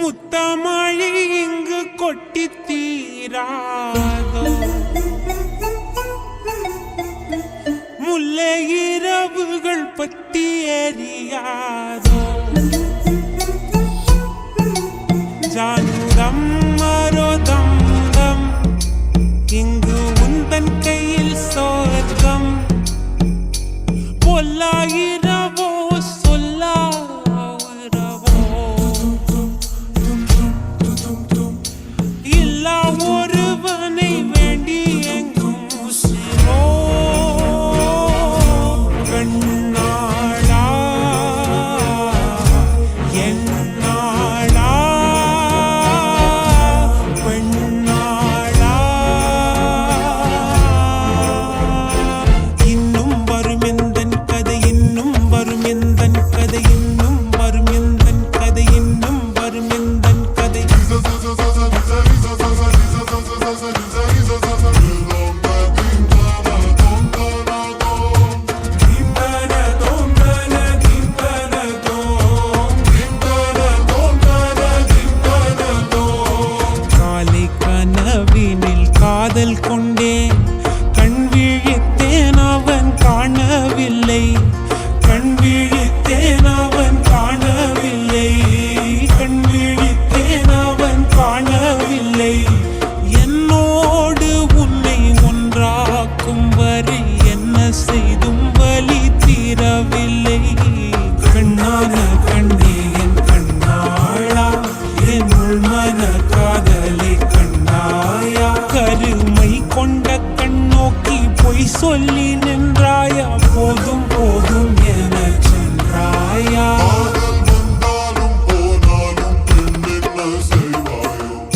முத்தமழை இங்கு கொட்டி தீராதோ, முல்லை இரவுகள் பத்தி எரியாதோ, ஜானுதம் மரோதம் தம் இங்கு உந்தன் கையில் சொர்க்கம், பொல்லாயிரவோ சொல்லாயிரவோ இல்லா ஒருவனை வேண்டி எங்கும் உசிரோ, கண்ணாளா என்னாளா பெண்ணாளா, இன்னும் வரும் எந்தன் கதை, இன்னும் வரும் எந்தன் கதை, இன்னும் வரும் எந்தன் கதை, இன்னும் வரும் எந்தன் கதை. காலை கனவினில் காதல் கொண்டேன், கண் விழித்தேன் அவன் காணவில்லை, கண் விழித்தேன் அவன் காணவில்லை, கண் விழித்தேன் அவன் காணவில்லை. என்னோடு உன்னை ஒன்றாக்கும் வரை என்ன செய்தும் வலி தீரவில்லை. கண்ணான கண்ணே என் கண்ணாளா, என் உள்மன காதலை கண்டாயா, கருமை கொண்ட கண்ணோக்கி பொய் சொல்லி நின்றாயா, போதும் போதும் என சென்றாயா.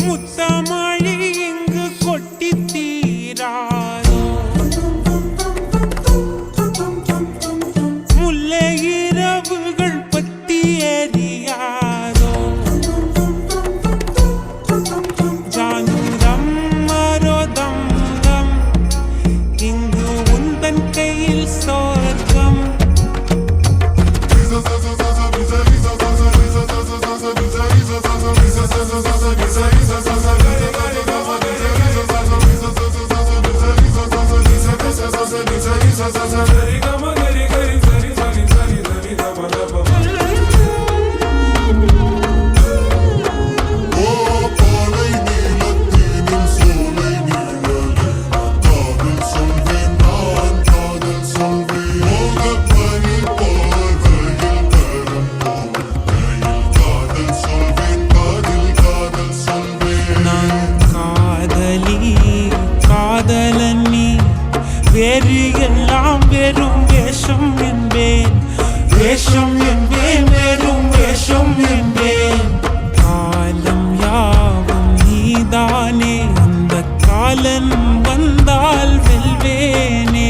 முத்தமழை இங்கு கொட்டி தீராதோ, முல்லை இரவுகள் பத்தி எரியாதோ, ஜானுதம் மரோதம் தம் இங்கு உந்தன் கையில் சொர்க்கம். நான் காதலி காதலன் நீ, வேறு எல்லாம் வெறும் வேஷம் என்பேன், வேஷம் என்பேன், வெறும் வேஷம் என்பேன். காலம் யாவும் நீதானே, அந்த காலன் வந்தால் வெல்வேனே.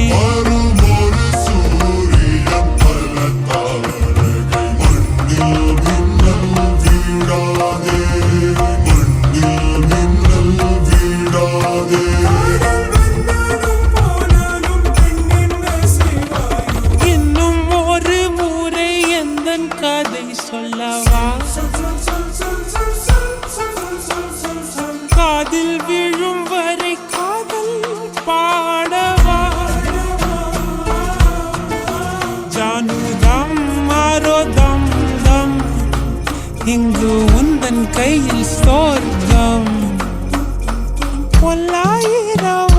இன்னும் ஒரு முறை எந்தன் கதை சொல்லவா, காதில் விழும் வரை காதல் பாடவா, ஜானுதம் மரோதம் தம் இங்கு உந்தன் கையில் சொர்க்கம், பொல்லாயிரவோ